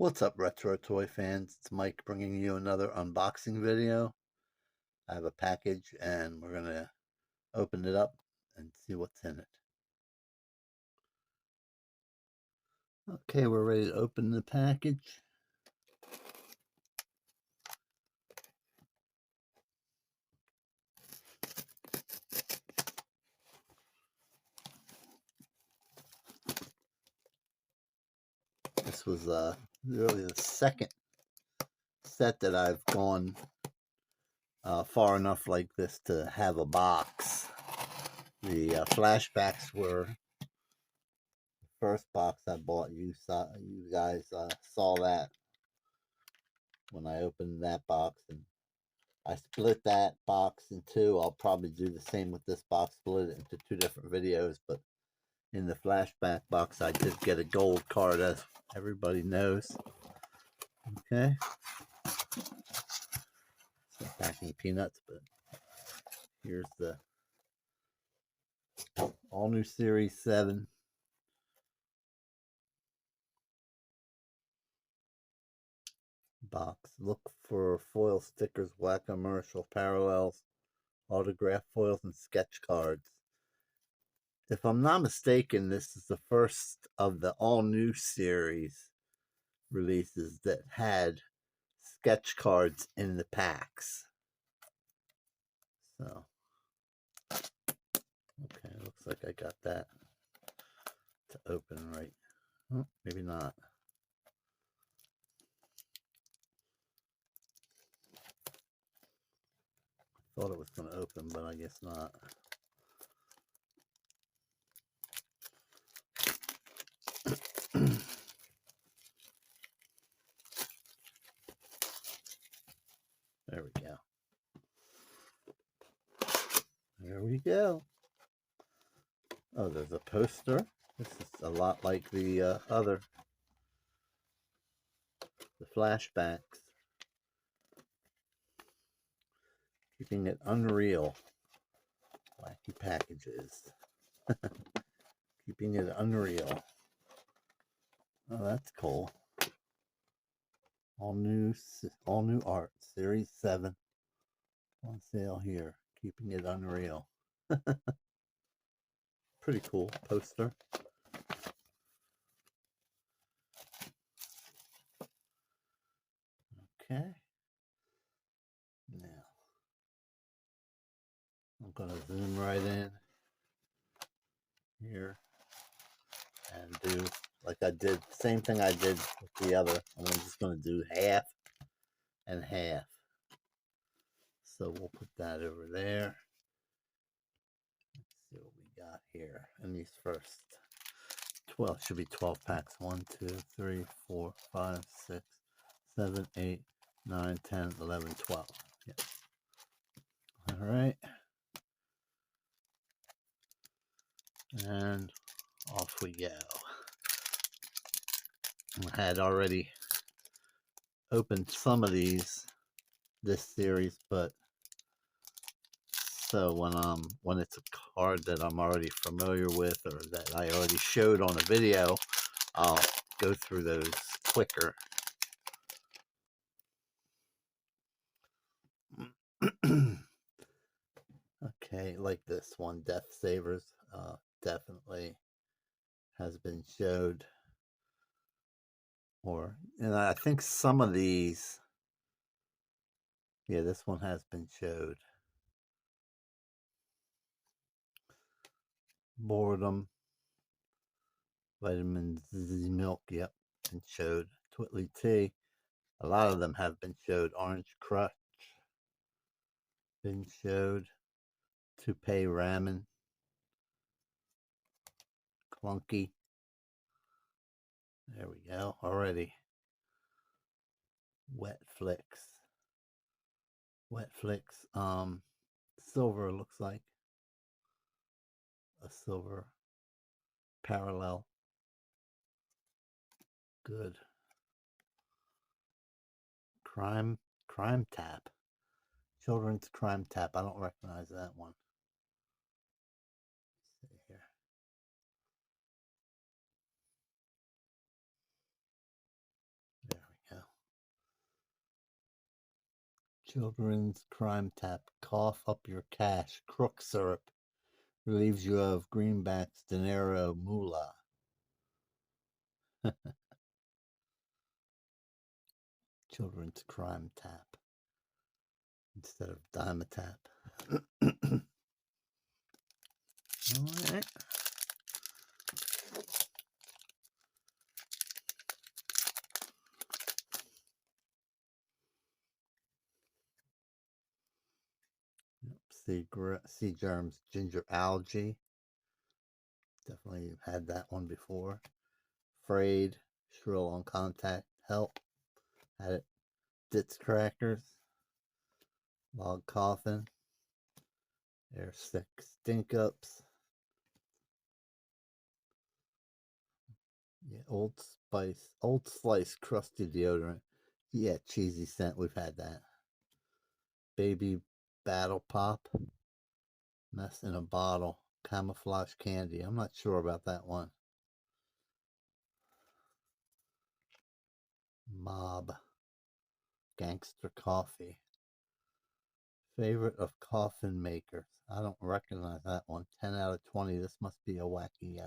What's up, retro toy fans? It's Mike bringing you another unboxing video. I have a package and we're gonna open it up and see what's in it. Okay, we're ready to open the package. This was really the second set that I've gone far enough like this to have a box. The flashbacks were the first box I bought. You guys saw that when I opened that box, and I split that box in two. I'll probably do the same with this box, split it into two different videos, but in the flashback box I did get a gold card, as everybody knows. Okay. It's not packing peanuts, but here's the all new Series 7 box. Look for foil stickers, black commercial parallels, autograph foils, and sketch cards. If I'm not mistaken, this is the first of the all new series releases that had sketch cards in the packs. So, okay, looks like I got that to open right. Oh, maybe not. Thought it was going to open, but I guess not. There we go. There we go. Oh, there's a poster. This is a lot like the flashbacks. Keeping it unreal. Wacky packages. Keeping it unreal. Oh, that's cool. All new art. Series 7 on sale here. Keeping it unreal. Pretty cool poster. Okay. Now, I'm going to zoom right in here and do like I did, same thing I did with the other. And I'm just going to do half and half. So we'll put that over there. Let's see what we got here in these first 12. Should be 12 packs. 1, 2, 3, 4, 5, 6, 7, 8, 9, 10, 11, 12. Yeah. All right. And off we go. I had already opened some of these this series, but so when it's a card that I'm already familiar with or that I already showed on a video, I'll go through those quicker. Okay, like this one, Death Savers, definitely has been showed. And I think some of these, yeah, this one has been showed. Boredom, Vitamin Z Milk, yep, been showed. Twitly Tea, a lot of them have been showed. Orange Crush, been showed. Toupee Ramen, Clunky. There we go, already. Wet Flicks. Wet Flicks, silver looks like. A silver parallel. Good. Crime Tap. Children's Crime Tap. I don't recognize that one. Let's see here. Children's crime tap. Cough up your cash. Crook syrup. Relieves you of greenbacks, dinero, moolah. Children's crime tap. Instead of Dimetap. Alright. Sea germs, ginger algae. Definitely had that one before. Frayed, shrill on contact, help. Had it. Ditz crackers. Log coffin. Air stick stink ups. Yeah, Old Slice crusty deodorant. Yeah, cheesy scent. We've had that. Baby Battle Pop. Mess in a bottle. Camouflage candy. I'm not sure about that one. Mob. Gangster coffee. Favorite of coffin makers. I don't recognize that one. 10 out of 20. This must be a wacky,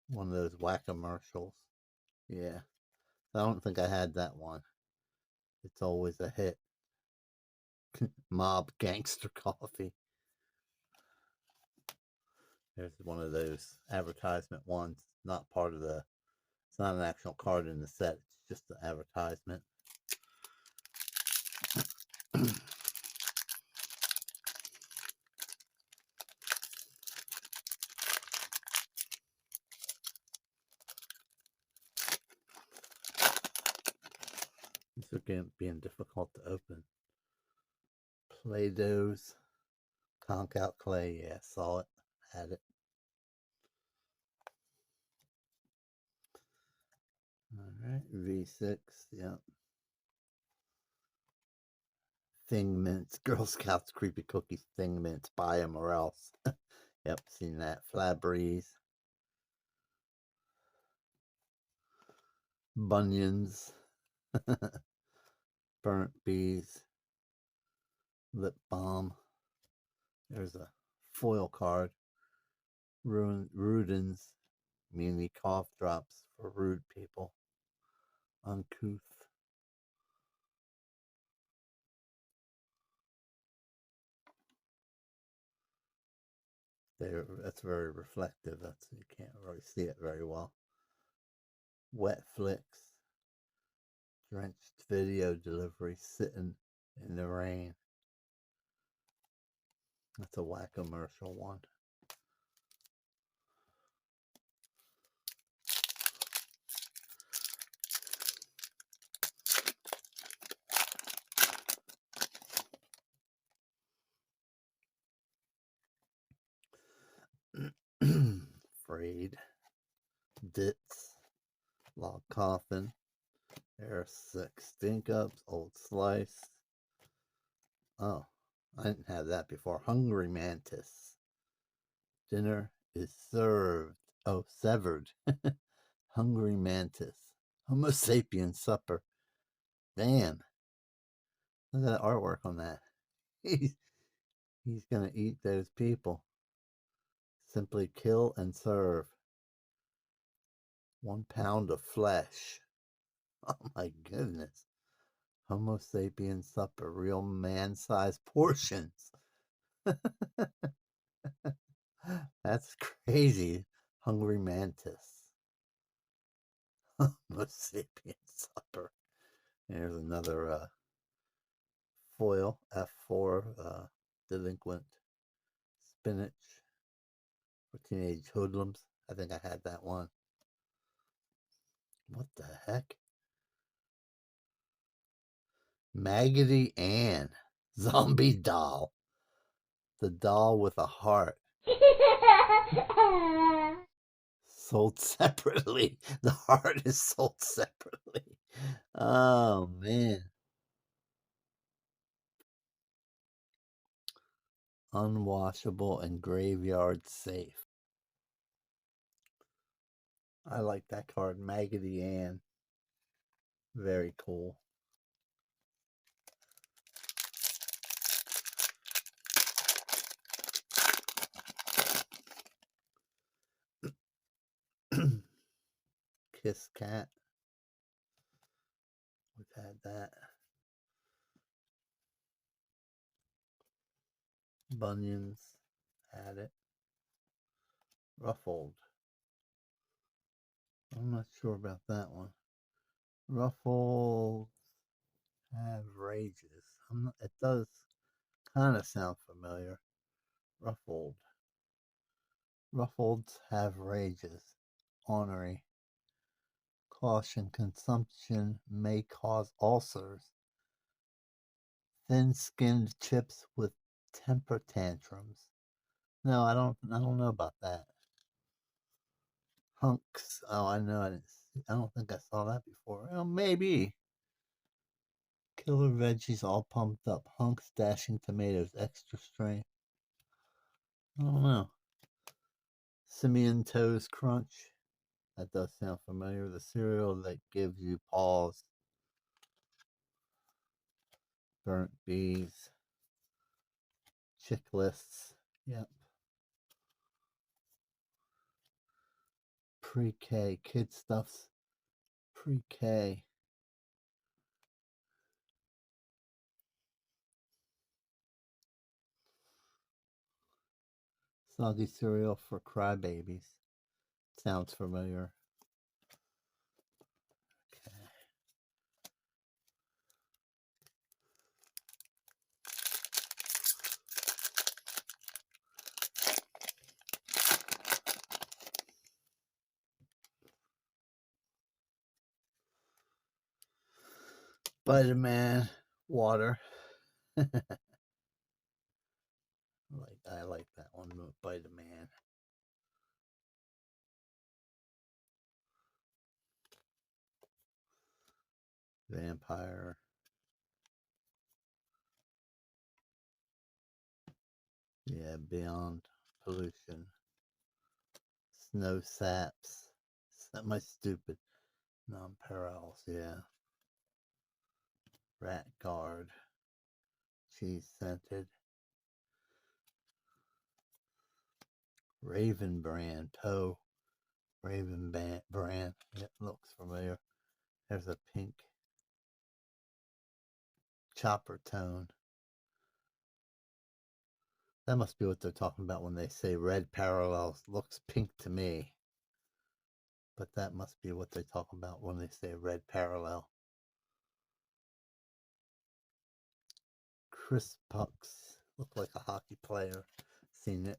one of those whack-commercials. Yeah. I don't think I had that one. It's always a hit. Mob Gangster Coffee. There's one of those advertisement ones. Not part of the, it's not an actual card in the set. It's just the advertisement. These are being difficult to open. Play-Dohs. Conk out clay. Yeah, saw it. Had it. Alright, V6. Yep. Thing Mints. Girl Scouts Creepy Cookies. Thing Mints. Buy them or else. Yep, seen that. Flabbreeze. Bunions. Burnt Bees. Lip Balm. There's a foil card. Rudens. Muni cough drops for rude people. Uncouth. That's very reflective. You can't really see it very well. Wet Flicks. Drenched video delivery sitting in the rain. That's a whack-commercial one. Frayed. Ditz. Log Coffin. Air 6 Stink Ups. Old Slice. Oh, I didn't have that before. Hungry Mantis. Dinner is served. Oh, severed. Hungry Mantis. Homo sapien supper. Damn. Look at the artwork on that. He's going to eat those people. Simply kill and serve. 1 pound of flesh. Oh my goodness. Homo sapien supper. Real man-sized portions. That's crazy. Hungry Mantis. Homo sapien supper. There's another foil F4 delinquent spinach for teenage hoodlums. I think I had that one. What the heck? Maggoty Ann. Zombie doll. The doll with a heart. Sold separately. The heart is sold separately. Oh, man. Unwashable and graveyard safe. I like that card. Maggoty Ann. Very cool. Kiss Cat. We've had that. Bunions. Had it. Ruffled. I'm not sure about that one. Ruffled have rages. It does kind of sound familiar. Ruffled. Ruffled have rages. Ornery. Caution, consumption may cause ulcers. Thin-skinned chips with temper tantrums. No, I don't know about that. Hunks. Oh, I know. I don't think I saw that before. Well, maybe. Killer veggies all pumped up. Hunks, dashing tomatoes, extra strength. I don't know. Simeon Toast Crunch. That does sound familiar. The cereal that gives you pause. Burnt bees. Chicklists. Yep. Pre-K. Kid stuffs. Pre-K. Soggy cereal for crybabies. Sounds familiar. Okay. Spider-Man water. I like that one, Spider-Man. Vampire. Yeah, Beyond Pollution. Snow Saps. Am I stupid? Nonpareils, yeah. Rat Guard. Cheese Scented. Raven Brand. Poe. Raven Brand. It looks familiar. There's a pink chopper tone. That must be what they're talking about when they say red parallels. Looks pink to me. But that must be what they talk about when they say red parallel. Chris Pucks. Look like a hockey player. Seen it.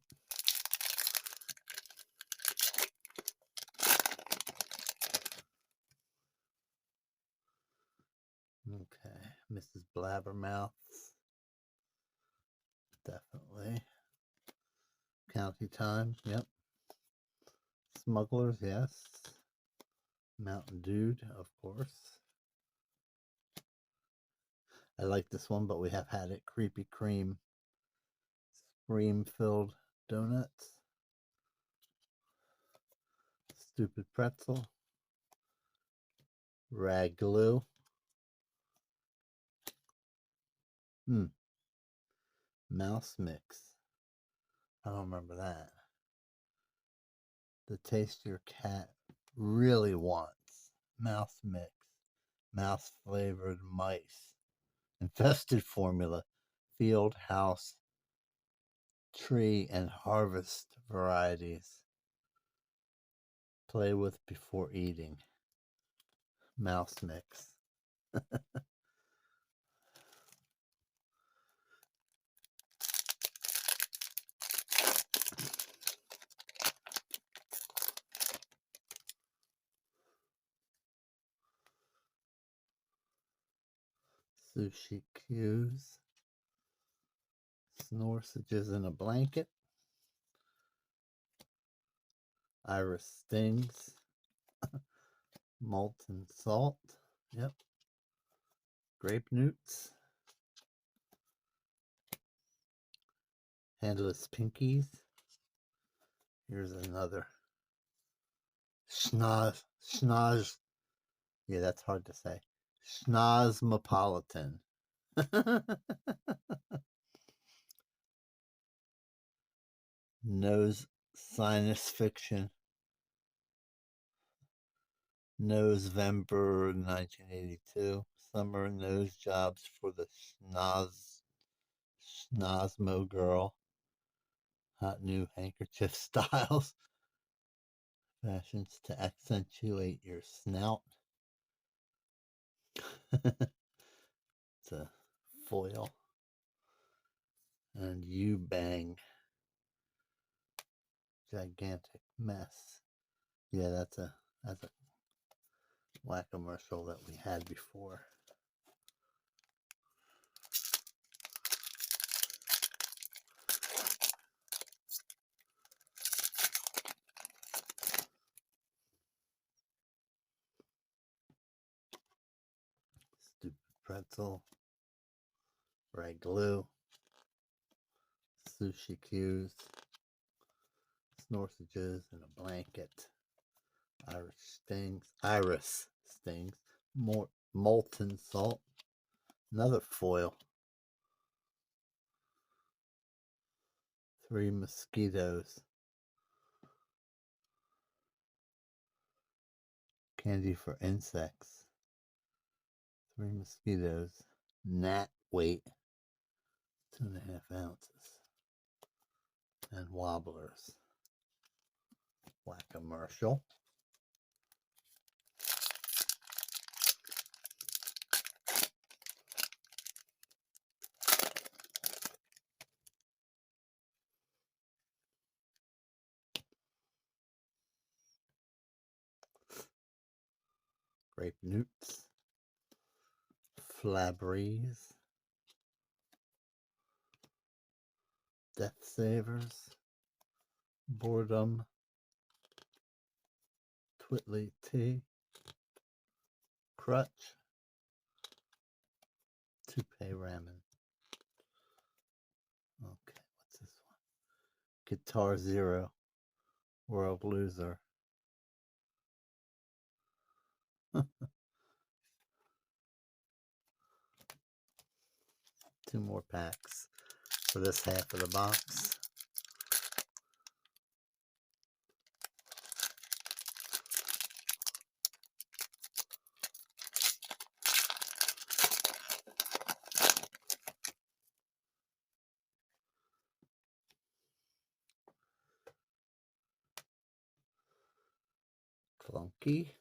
Okay. Mrs. Blabbermouth. Definitely. County Time. Yep. Smugglers. Yes. Mountain Dude. Of course. I like this one, but we have had it. Creepy Cream. Cream-filled donuts. Stupid Pretzel. Rag Glue. Mouse Mix. I don't remember that. The taste your cat really wants. Mouse Mix. Mouse flavored mice. Infested formula. Field, house, tree, and harvest varieties. Play with before eating. Mouse Mix. Sushi cues. Snorsages in a blanket. Iris stings. Molten salt. Yep. Grape newts. Handless pinkies. Here's another. Schnoz. Yeah, that's hard to say. Schnozmopolitan. Nose sinus fiction. November 1982. Summer nose jobs for the Schnozmo girl. Hot new handkerchief styles. Fashions to accentuate your snout. It's a foil. And you bang. Gigantic mess. Yeah, that's a Wacky commercial that we had before. Stupid pretzel. Red glue. Sushi cues. Snorsages and a blanket. Iris stings. More molten salt. Another foil. 3 mosquitoes. Candy for insects. 3 mosquitoes. Gnat weight. 2.5 ounces. And wobblers. Whack commercial. Grape Newts. Flabries. Death Savers. Boredom. Twitly Tea. Crutch. Toupee Ramen. Okay, what's this one? Guitar Zero. World Loser. 2 more packs for this half of the box. Clunky.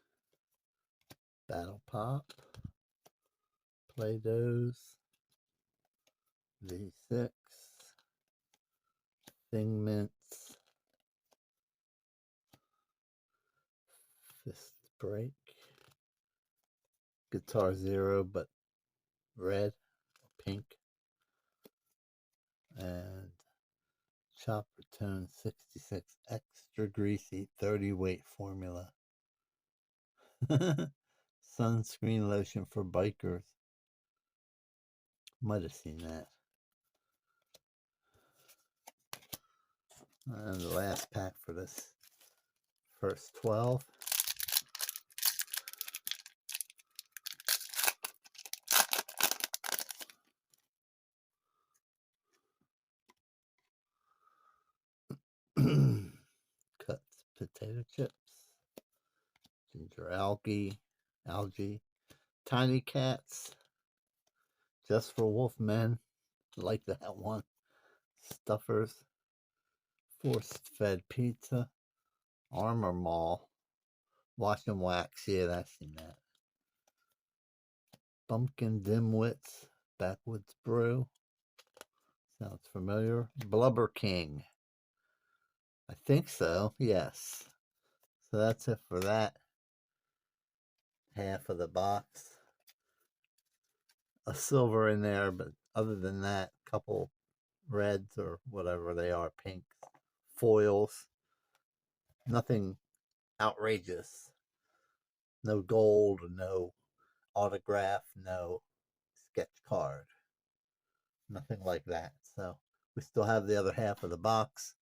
Battle Pop. Play-Dohs. V6. Thing Mints. Fist Break. Guitar Zero, but red, pink. And Chopper Tone 66 Extra Greasy 30 weight formula. Sunscreen lotion for bikers. Might have seen that. And the last pack for this first 12. Cuts potato chips. Ginger algae. Tiny cats. Just for wolf men. Like that one. Stuffers. Forced fed pizza. Armor Mall. Wash and wax. Yeah, I've seen that. Pumpkin Dimwits. Backwoods Brew. Sounds familiar. Blubber King. I think so. Yes. So that's it for that half of the box. A silver in there, but other than that, a couple reds or whatever they are, pinks, foils. Nothing outrageous. No gold, no autograph, no sketch card. Nothing like that. So we still have the other half of the box,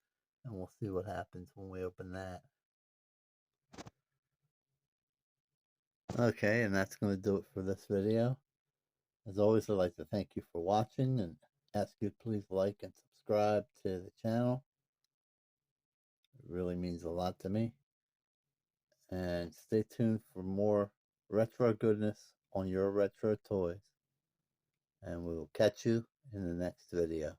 and we'll see what happens when we open that. Okay, and that's going to do it for this video. As always, I'd like to thank you for watching and ask you to please like and subscribe to the channel. It really means a lot to me. And stay tuned for more retro goodness on your retro toys. And we will catch you in the next video.